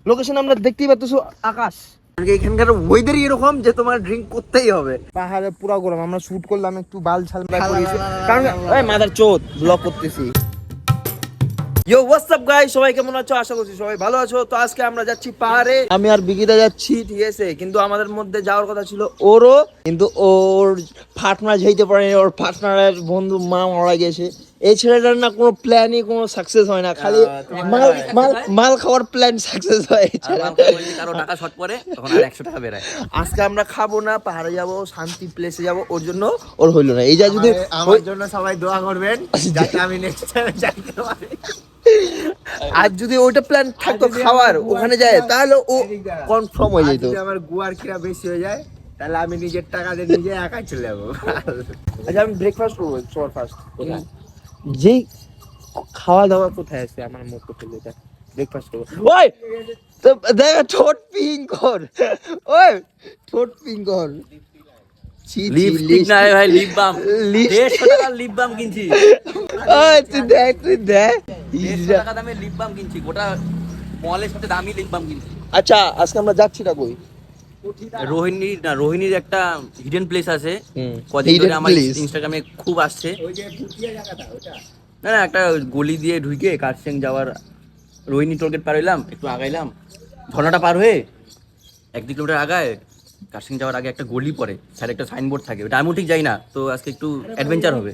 Location আমরা দেখতেই পাচ্ছি আকাশ। এখানকার ওয়েদারই এরকম যে তোমার ড্রিঙ্ক করতেই হবে। পাহাড়ে পুরো গরম, আমরা শুট করলাম একটু বাল ছাল করেছি কারণ ওই মাদার চোদ ব্লক করতেছি। ইয়ো হোয়াটস আপ গাইস, সবাই কেমন আছো? আশা করছি সবাই ভালো আছো। তো আজকে আমরা যাচ্ছি পাহাড়ে, আমি আর বিকিটা যাচ্ছি, ঠিক আছে। কিন্তু আমাদের মধ্যে যাওয়ার কথা ছিল ওরও, কিন্তু ওর পার্টনার যেতে পারেনি, ওর পার্টনারের বন্ধু মা মারা গেছে। এই ছেলেটার না কোনো প্ল্যানই কোনো সাকসেস হয় না, খালি মাল খাওয়ার প্ল্যান সাকসেস হয়। কারো টাকা শর্ট পড়ে তখন আর 100 টাকা বেরায়। আজকে আমরা খাবো না, পাহাড়ে যাব, শান্তি প্লেসে যাব, ওর জন্য ওর হইলো না। এই যা যদি আমার জন্য সবাই দোয়া করবেন যাতে আমি নেক্সট টাইম যাইতে পারি। আর যদি ওইটা প্ল্যান থাকতো খাওয়ার ওখানে যায়, তাহলে ও কনফার্ম হয়ে যেত। যদি আমার গুয়ার কিরা বেশি হয়ে যায় তাহলে আমি নিজের টাকা দিয়ে নিজে একাই চলে যাবো। আচ্ছা আমি ব্রেকফাস্ট করবো সবার ফার্স্ট। যেই খাওয়া দাওয়া কোথায় আছে আমার মুখ ফেলে এটা ব্রেকফাস্ট করবো। ওই তো দেখ ঠোঁট পিং কর, ওই ঠোঁট পিং কর। লিপস্টিক না ভাই, লিপ বাম। 150 টাকার লিপ বাম কিনছি। ওই তুই দেখ 150 টাকা দামের লিপ বাম কিনছি, গোটা মলের সাথে দামি লিপ বাম কিনছি। আচ্ছা আজকে আমরা যাচ্ছি না কই? রোহিণীর একটা হিডেন প্লেস আছে, কদিন ধরে আমার ইনস্টাগ্রামে খুব আসছে। না একটা গলি দিয়ে ঢুকে কার্শিয়াং যাওয়ার, রোহিণী টোলগেট পার হইলাম, একটু আগাইলাম, ঝর্ণাটা পার হয়ে 1-2 কিলোমিটার আগায় কার্শিয়াং যাওয়ার আগে একটা গলি পড়ে, স্যার একটা সাইনবোর্ড থাকে, ওটা আমিও ঠিক যাই না, তো আজকে একটু অ্যাডভেঞ্চার হবে।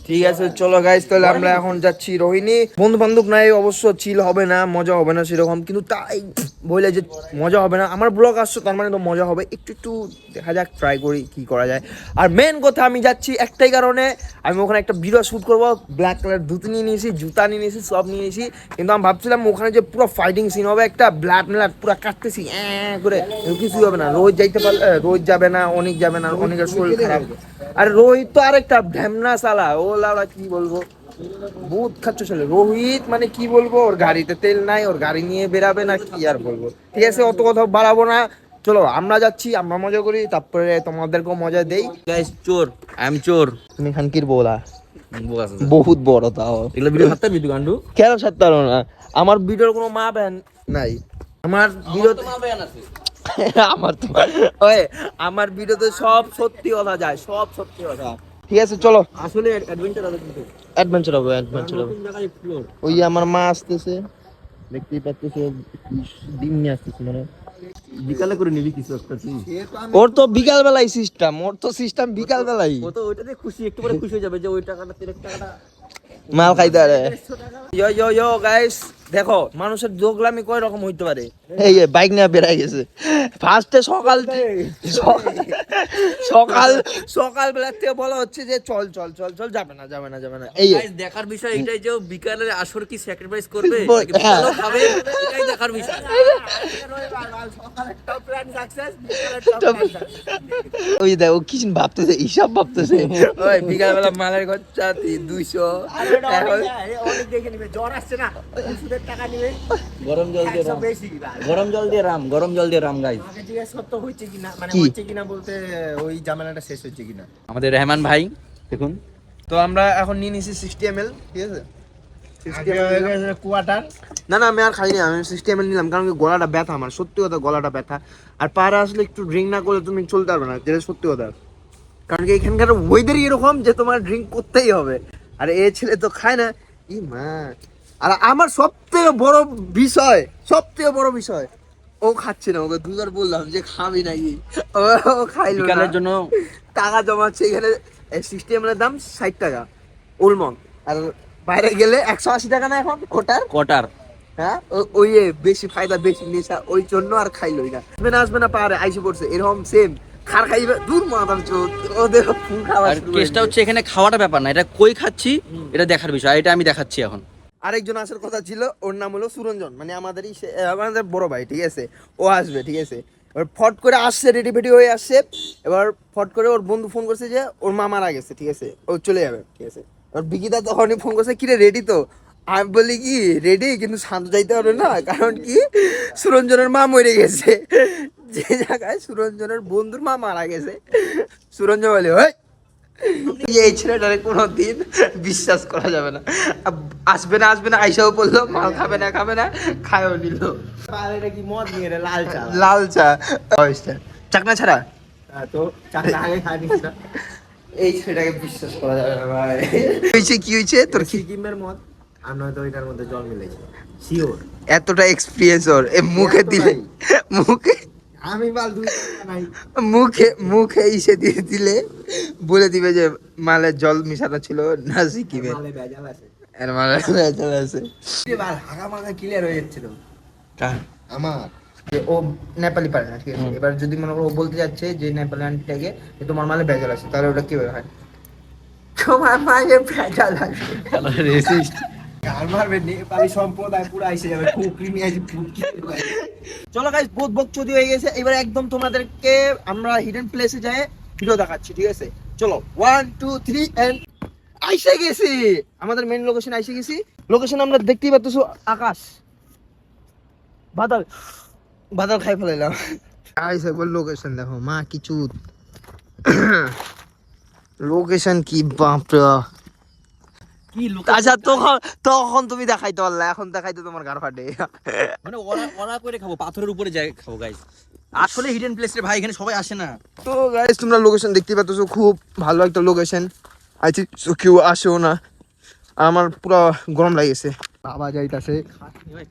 ঠিক আছে চলো গাইস, তাহলে আমরা এখন যাচ্ছি রোহিণী। বন্ধু বান্ধব নাই অবশ্য, চিল হবে না, মজা হবে না সেরকম, কিন্তু তাই বলে যে মজা হবে না, আমার ব্লগ আসছো তার মানে তো মজা হবে। একটু দেখা যাক, ট্রাই করি কি করা যায়। আর মেন কথা আমি যাচ্ছি একটাই কারণে, আমি ওখানে একটা ভিডিও শ্যুট করবো। ব্ল্যাক কালার ধুতি নিয়ে নিয়েছি, জুতা নিয়ে নিয়েছি, সব নিয়ে নিয়েছি, কিন্তু আমি ভাবছিলাম ওখানে যে পুরো ফাইটিং সিন হবে, একটা ব্লাড পুরো কাটতেছি করে, কিছুই হবে না। রোহিত যাইতে পারলে, রোহিত যাবে না, অনেক যাবে না, অনেকের শরীর খারাপ। আর রোহিত তো আরেকটা ঢ্যামনা সালা, ও লাউড়া কি বলবো, বহুত খাচ্ছ ছেলে রোহিত, মানে কি বলবো, ওর গাড়িতে তেল নাই, ওর গাড়ি নিয়ে বেরাবে না, কি আর বলবো। ঠিক আছে অত কথা বাড়াবো না, চলো আমরা যাচ্ছি, আমরা মজা করি, তারপরে তোমাদেরকেও মজা দেই। গাইস চোর, আই এম চোর। তুমি খানকির বলা বহুত বড়, তাও এগুলো ভিডিও ছাড়তে বিটু গান্ডু কেন ছাড়তে পারো না? আমার ভিডিওর কোনো মা ব্যান নাই, আমার ভিডিও আমার তো ওই আমার ভিডিওতে সব সত্যি কথা যায়, সব সত্যি কথা। ঠিক আছে চলো, আসলে অ্যাডভেঞ্চার হবে, কিন্তু অ্যাডভেঞ্চার হবে, অ্যাডভেঞ্চার হবে। ওই যে আমার মা আসতেছে, দেখতেই পাচ্ছেন, ডিম নিয়ে আসতেছে, মানে বিকালে করে নিবি কিছু একটা। ওর তো বিকাল বেলাই সিস্টেম, ওর তো সিস্টেম বিকাল বেলাই। ও তো ওইটাতে খুশি, একটু পরে খুশি হয়ে যাবে যে ওই টাকাটা, তেলের টাকাটা মাল খাইতে পারে। ইয়ো গাইস, দেখো মানুষের দোগলামি কয় রকম হইতে পারে। এই বাইক নিয়ে বেরাই গেছে ফার্স্টে, সকাল বেলা থেকে বলা হচ্ছে যে চল চল চল চল, যাবে না। এই দেখার বিষয় এটাই যে বিকালের আসর কি স্যাক্রিফাইস করবে, বিকালও খাবে, এটাই দেখার বিষয়। ওই দেখো কি ভাবতেছে, হিসাব ভাবতেছে। ওই বিকাল বেলা মালের খরচা 200, গরম জল দিয়ে রাম গাইস। বলতে ওই ঝামেলাটা শেষ হচ্ছে কিনা আমাদের রেহমান ভাই দেখুন। তো আমরা এখন নিয়ে নিছি 60 ml, ঠিক আছে। কুয়াটার না আমি আর খাইনি, আমি 60 ml নিলাম, কারণ কি গলাটা ব্যথা, আমার সত্যি কথা গলাটা ব্যথা। আর পাহাড়ে আসলে একটু ড্রিঙ্ক না করলে তুমি চলতে পারবে না, যেটা সত্যি কথা। কারণ কি এখানকার ওয়েদারই এরকম যে তোমার ড্রিঙ্ক করতেই হবে। আর এই ছেলে তো খায় না, ই মা। আর আমার সব থেকে বড় বিষয়, ও খাচ্ছে না। ওকে দুবার বললাম যে খাবি নাকি, ও খাইলো না। বিকালের জন্য টাকা জমাচ্ছে এখানে, 60 ml এর দাম 60 টাকা উলমং, আর বাইরে গেলে 180 টাকা না এখন কোটার। হ্যাঁ ওই বেশি ফায়দা, বেশি নেশা, ওই জন্য আর খাইলই না। আসবে না পারে আইসে পড়ছে এরকম সেম খার খাইবে, দূর মাদার চোদ, ওদের ফুল খাওয়া। আর কেসটা হচ্ছে এখানে খাওয়াটা ব্যাপার না, এটা কই খাচ্ছি এটা দেখার বিষয়, এটা আমি দেখাচ্ছি এখন। আরেকজন আসার কথা ছিল, ওর নাম হলো সুরঞ্জন, মানে আমাদের বড় ভাই, ঠিক আছে। ও আসবে, ঠিক আছে। এবার ফট করে আসছে, রেডি ফেডি হয়ে আসছে। এবার ফট করে ওর বন্ধু ফোন করছে যে ওর মা মারা গেছে, ঠিক আছে, ও চলে যাবে, ঠিক আছে। এবার বিকিদা তখনই ফোন করছে, কিরে রেডি তো? আমি বলি কি রেডি, কিন্তু শান্ত যাইতে পারবে না, কারণ কি সুরঞ্জনের মা মরে গেছে। যে জায়গায় সুরঞ্জনের বন্ধুর মা মারা গেছে, সুরঞ্জন বলে ওই এই ছেলেটারে কোনোদিন বিশ্বাস করা যাবে না। আসবে না আইসাও বললো মাল খাবে না খায়ও নিল। আর এটা কি মদ নিয়ে রে, লাল চা। লাল চা চাকনা ছাড়া। তো চা আগে খাইনি না। এই ছেলেটাকে বিশ্বাস করা যাবে না ভাই। কি হয়েছে তোর? কি সিকিমের মদ আর নয়তো ওইটার মধ্যে জল মিলেছে, শিওর। এতটা এক্সপিরিয়েন্স ওর, এ মুখে দিলে মুখে আমি বাল দুই নাই। মুখে ইসে দিয়ে দিলে বলে দিবে যে মালের জল মিশানো ছিল না সিকিমে। মালে ভেজাল আছে। এর মালে ভেজাল আছে। এবার হাগা মাগা ক্লিয়ার হয়ে যাচ্ছে তো কার? আমার। যে ও নেপালি পারে না, ঠিক আছে। এবার যদি মনে করো ও বলতে যাচ্ছে যে নেপালি আন্টিটাকে যে তোমার মালে ভেজাল আছে, তাহলে ওটা কিভাবে হয়? তোমার মালে ভেজাল আছে। রেসিস্ট। গাল মারবে নেপালি সম্প্রদায় পুরো আইসে যাবে, কুকরি নিয়ে আসি পুটকি। চলো গাইস, বহুত বকচুদি হয়ে গেছে। এবার একদম তোমাদেরকে আমরা হিডেন প্লেসে যাই ভিডিও দেখাচ্ছি, ঠিক আছে? চলো 1 2 3 এন্ড আইসে গেছি, আমাদের মেইন লোকেশন আইসে গেছি। লোকেশন আমরা দেখতেই পাচ্ছো, আকাশ বাদল খাই ফেলাইলাম। গাইস একবার লোকেশন দেখো, মা কিছু লোকেশন কি বাপরে। কি লোক, আচ্ছা তখন তুমি দেখাইতে পারলে, এখন দেখাইতে তোমার গার ফাটে। মানে ওরা করে খাবো, পাথরের উপরে যাই খাবো গাইস। আসলে হিডেন প্লেস রে ভাই, এখানে সবাই আসে না। তো গাইস তোমরা লোকেশন দেখতে পাচ্ছ, খুব ভালো একটা লোকেশন। আই থিঙ্ক কেউ আসেও না। আর আমার পুরো গরম লাগেছে, বাবা যাইতাছে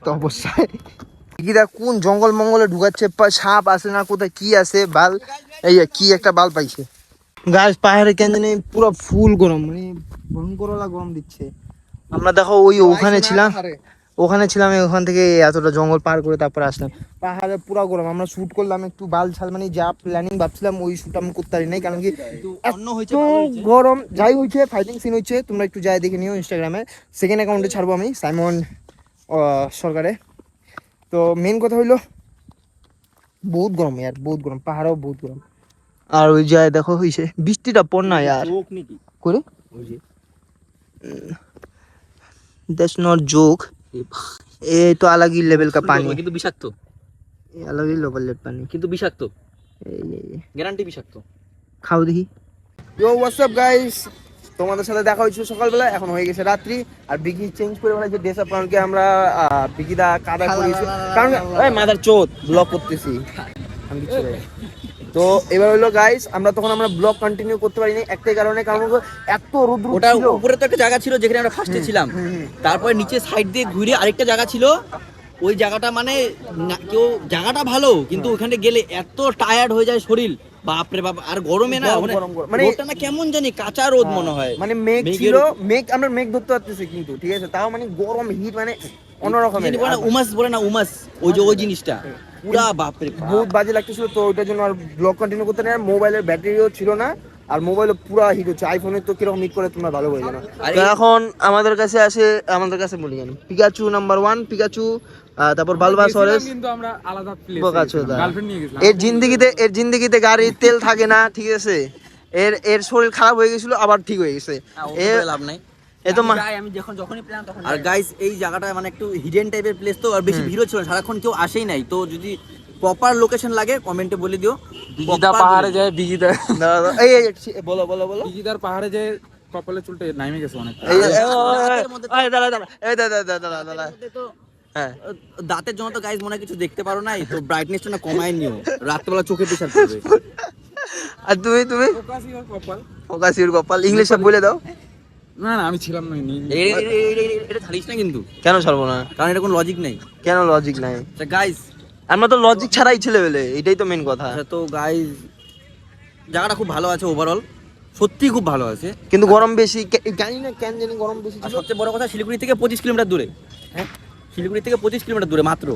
তো অবশ্যই। কিরা কোন জঙ্গল মঙ্গলে ঢুকাচ্ছে, সাপ আছে না কোথায় কি আছে, বাল এই কি একটা বাল পাইছে। গাছ পাহাড়ে কেন জানি পুরো ফুল গরম, মানে ভয়ঙ্কর গরম দিচ্ছে। আমরা দেখো ওখানে ছিলাম, ওখান থেকে এতটা জঙ্গল পার করে তারপরে আসলাম। পাহাড়ে পুরো গরম। আমরা শুট করলাম একটু বাল ছাল, মানে যা প্ল্যানিং ভাবছিলাম ওই শুট আমি করতে পারি নাই, কারণ কি অন্য হয়েছে, এত গরম। যাই হয়েছে ফাইটিং সিন হচ্ছে, তোমরা একটু যাই দেখে নিও ইনস্টাগ্রামে। সেকেন্ড অ্যাকাউন্টে ছাড়বো আমি, সাইমন সরকারে। তো মেন কথা হইলো বহুত গরম ইয়ার, বহুত গরম, পাহাড়েও বহুত গরম। আর ওই যায় দেখো হইছে বৃষ্টিটা পড় না ইয়ার চোখ নাকি করে, ওই যে দ্যাটস নট जोक, ये तो अलग ही लेवल का पानी है, কিন্তু বিষাক্ত, ये अलग ही लेवल का पानी। কিন্তু বিষাক্ত, ये গ্যারান্টি বিষাক্ত। খাও দেখি। ইয়ো হোয়াটসঅ্যাপ গাইস, তোমাদের সাথে দেখা হয়েছিল সকালবেলা, এখন হয়ে গেছে রাত্রি। আর বিগি চেঞ্জ করে মানে যে ড্রেস আপ, কারণ কি আমরা বিগিদা কাদা করেছি, কারণ এই মাদার চোদ ব্লগ করতেছি আমি কিছু না। তো এবার হলো গাইস, আমরা ব্লগ কন্টিনিউ করতে পারিনি একটাই কারণে, কারণ এত রোদ ওটা ছিল। উপরে তো একটা জায়গা ছিল যেখানে আমরা ফার্স্টে ছিলাম, তারপরে নিচে সাইড দিয়ে ঘুরে আরেকটা জায়গা ছিল। ওই জায়গাটা মানে কেউ জায়গাটা ভালো, কিন্তু ওখানে গেলে এত টায়ার্ড হয়ে যায় শরীর, বাপরে বাপ। আর গরমে না গরম, মানে গরম, গরম। মানে রোদটা না কেমন জানি কাঁচা রোদ মনে হয়, মানে মেঘ মেঘের- ছিল, আমরা মেঘ ধরতে পারতেছি কিন্তু, ঠিক আছে, তাও মানে গরম হিট মানে অন্যরকম। জানি বলে না উমাস, বলে না উমাস, ওই যে ওই জিনিসটা পুরা বাপরে বাপ। বহুত বাজে লাগতেছিল। তো ওইটার জন্য আর ব্লগ কন্টিনিউ করতে না, মোবাইলের ব্যাটারিও ছিল না, আর মোবাইলও পুরো হিট হচ্ছে। আইফোনের তো কিরকম হিট করে তোমরা ভালো বলে জানো। এখন আমাদের কাছে বলি জানি পিকাচু নাম্বার 1, পিকাচু, তারপর বালবাসরেস, কিন্তু আমরা আলাদা প্লেসে বোকাচোদা। গার্লফ্রেন্ড নিয়ে গেছিলাম। এর জিন্দেগিতে গাড়ির তেল থাকে না, ঠিক আছে। এর শরীর খারাপ হয়ে গেছিল, আবার ঠিক হয়ে গেছে। লাভ নাই। এ তো আমি যখনই প্ল্যান তখন। আর গাইস এই জায়গাটা মানে একটু হিডেন টাইপের প্লেস, তো আর বেশি ভিড়ও ছিল না, সারাক্ষণ কেউ আসেই নাই। তো যদি প্রপার লোকেশন লাগে কমেন্টে বলে দিও। বিগিদা পাহাড়ে যায়, বিগিদা বলো বিগিদার পাহাড়ে যায়, কপালে চুলটা নামে গেছে অনেক। হ্যাঁ, দাঁতের জন্য তো গাইস মনে হয় কিছু দেখতে পারো নাই, তো ব্রাইটনেসটা না কমায় নিও, রাত্রেবেলা চোখে প্রেশার পড়বে। আর তুমি ফোকাসই ওর কপাল। ফোকাসির কপাল ইংলিশে বলে দাও। না আমি ছিলাম না, এটা ছাড়িস না কিন্তু, কেন ছাড়বো না? কারণ এটা কোনো লজিক নেই। কেন লজিক নাই? গাইস আমরা তো লজিক ছাড়াই ছেলে বেলে, এটাই তো মেন কথা। তো গাইস জায়গাটা খুব ভালো আছে, ওভারঅল সত্যি খুব ভালো আছে। কিন্তু গরম বেশি, জানি না কেন জানি গরম বেশি আর ছিল। সবচেয়ে বড় কথা, শিলিগুড়ি থেকে 25 কিলোমিটার দূরে। হ্যাঁ, শিলিগুড়ি থেকে 25 কিলোমিটার দূরে মাত্র।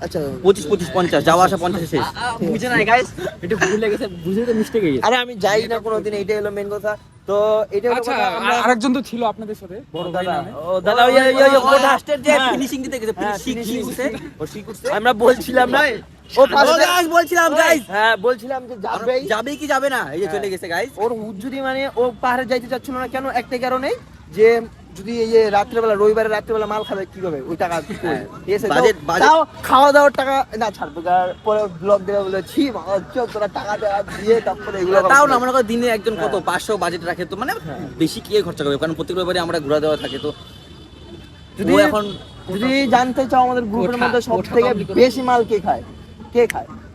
আচ্ছা 25-50 যাওয়া আসা 50 শেষ। বুঝে নাই গাইস, এটা ভুলে গেছে, বুঝে তো মিস্টেক হয়ে গেছে। আরে আমি যাই না কোনোদিন, এইটাই হলো মেন কথা। তো এটা হলো আচ্ছা, কথা। আমরা আরেকজন তো ছিল আপনাদের সাথে, বড় ভাই নামে। দাদা ওই লাস্টের যে ফিনিশিং দিতে গেছে, আমরা বলছিলাম না, ও গাইস বলছিলাম গাইস, হ্যাঁ বলছিলাম যে যাবেই, যাবে কি যাবে না, এই যে চলে গেছে গাইস। ওর হুজুরি মানে ও পাহাড়ে যাইতে চাচ্ছিল না কেন, একটা কারণে যে যদি এই যে রাত্রেবেলা রবিবারে রাত্রেবেলা মাল খাবে কি হবে ওই টাকা কি করবে? ঠিক আছে Budget- তাও খাওয়া দাওয়ার টাকা না ছাড়বো আর পরে ব্লগ দেবে বলে ছি তোরা টাকা দেওয়া দিয়ে তারপরে এগুলো তাও না মনে করো দিনে একজন কত 500 বাজেট রাখে তো মানে বেশি কি খরচা করবে কারণ প্রত্যেক রবিবারে আমরা ঘোরা দেওয়া থাকে তো যদি ও এখন যদি জানতে চাও আমাদের গ্রুপের মধ্যে সব থেকে বেশি মাল কে খায়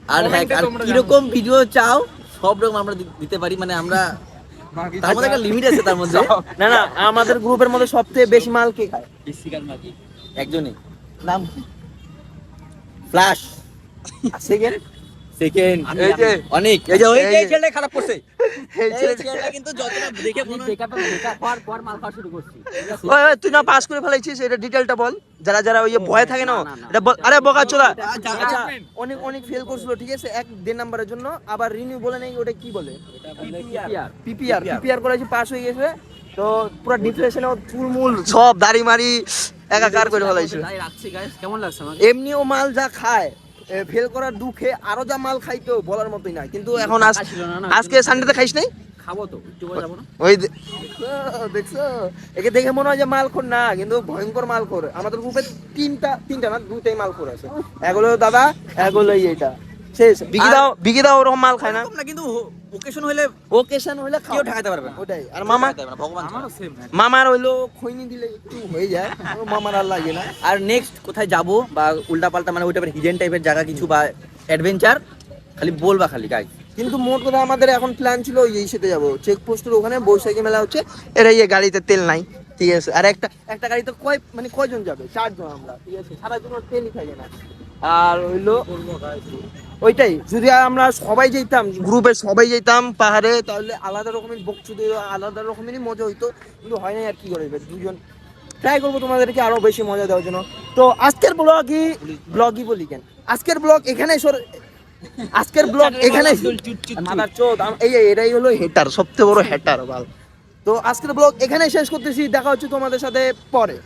আর হ্যাঁ আর কিরকম ভিডিও চাও সব রকম আমরা দিতে পারি মানে আমরা তার মধ্যে একটা লিমিট আছে তার মধ্যে না না আমাদের গ্রুপের মধ্যে সবথেকে বেশি মাল কে খায় একজনই নাম কি ফ্ল্যাশ সেকেন্ড সেকেন্ড এই যে অনেক এই যে ওই এই যে- ছেলেটা খারাপ করছে এই এই ছেলেটা- ছেলেটা কিন্তু যতটা দেখে মনে হয় ওই ওই, তুই না পাস করে ফেলাইছিস এটা ডিটেলটা বল যারা যারা ওই যে ভয় থাকে না এটা বল আরে বোকা চোদা আচ্ছা অনেক অনেক ফেল করছিল ঠিক আছে 1.5 নাম্বারের জন্য আবার রিনিউ বলে নাই ওটা কি বলে পিপিআর করেছে পাস হয়ে গেছে তো পুরো ডিপ্রেশনে চুলমুল সব দাড়ি মারি একাকার করে ফেলাইছে তাই রাখছি গাইস কেমন লাগছে আমাকে এমনিও মাল যা খায় ফেল করার দুঃখে আরো যা মাল খাইতো বলার মতোই না কিন্তু এখন আজকে সানডেতে খাইস নাই খাবো তো একটু পরে যাবো না ওই দেখছো একে দেখে মনে হয় যে মালখোর না কিন্তু ভয়ঙ্কর মালখোর আমাদের গ্রুপে তিনটা না দুটাই মালখোর আছে এগুলো দাদা এগুলো এইটা শেষ বিকি দাও ওরকম মাল খায় না এরকম না কিন্তু ওকেশন হলে ওকেশন হইলে কেউ ঠেকাতে পারবে না ওটাই আর মামা ভগবান ছাড়া। আমারও সেম মামার হইলো খৈনি দিলে একটু হয়ে যায় ও মামার আর লাগে না আর নেক্সট কোথায় যাবো বা উল্টা পাল্টা মানে ওই টাইপের হিডেন টাইপের জায়গা কিছু বা অ্যাডভেঞ্চার খালি বলবা খালি গাই কিন্তু মোট কথা আমাদের এখন প্ল্যান ছিল এই সাথে যাবো চেকপোস্টের ওখানে বৈশাখী মেলা হচ্ছে এরা এই গাড়িতে তেল নাই ঠিক আছে আর একটা গাড়িতে কয়জন যাবে 4 জন আমরা ঠিক আছে সারা জন তেলই থাকে না আর হইলো ওইটাই যদি আমরা সবাই যেতাম গ্রুপে সবাই যেতাম পাহাড়ে তাহলে আলাদা রকমের বকচুদে আলাদা রকমেরই মজা হইতো কিন্তু হয় না আর কি করবে দুজন ট্রাই করবো তোমাদেরকে আরো বেশি মজা দেওয়ার জন্য তো আজকের ব্লগই বলি কেন আজকের ব্লগ এখানে মাদার চোদ এটাই হলো হেটার সবচেয়ে বড় হেটার বাল তো আজকের ব্লগ এখানে শেষ করতেছি দেখা হচ্ছে তোমাদের সাথে পরে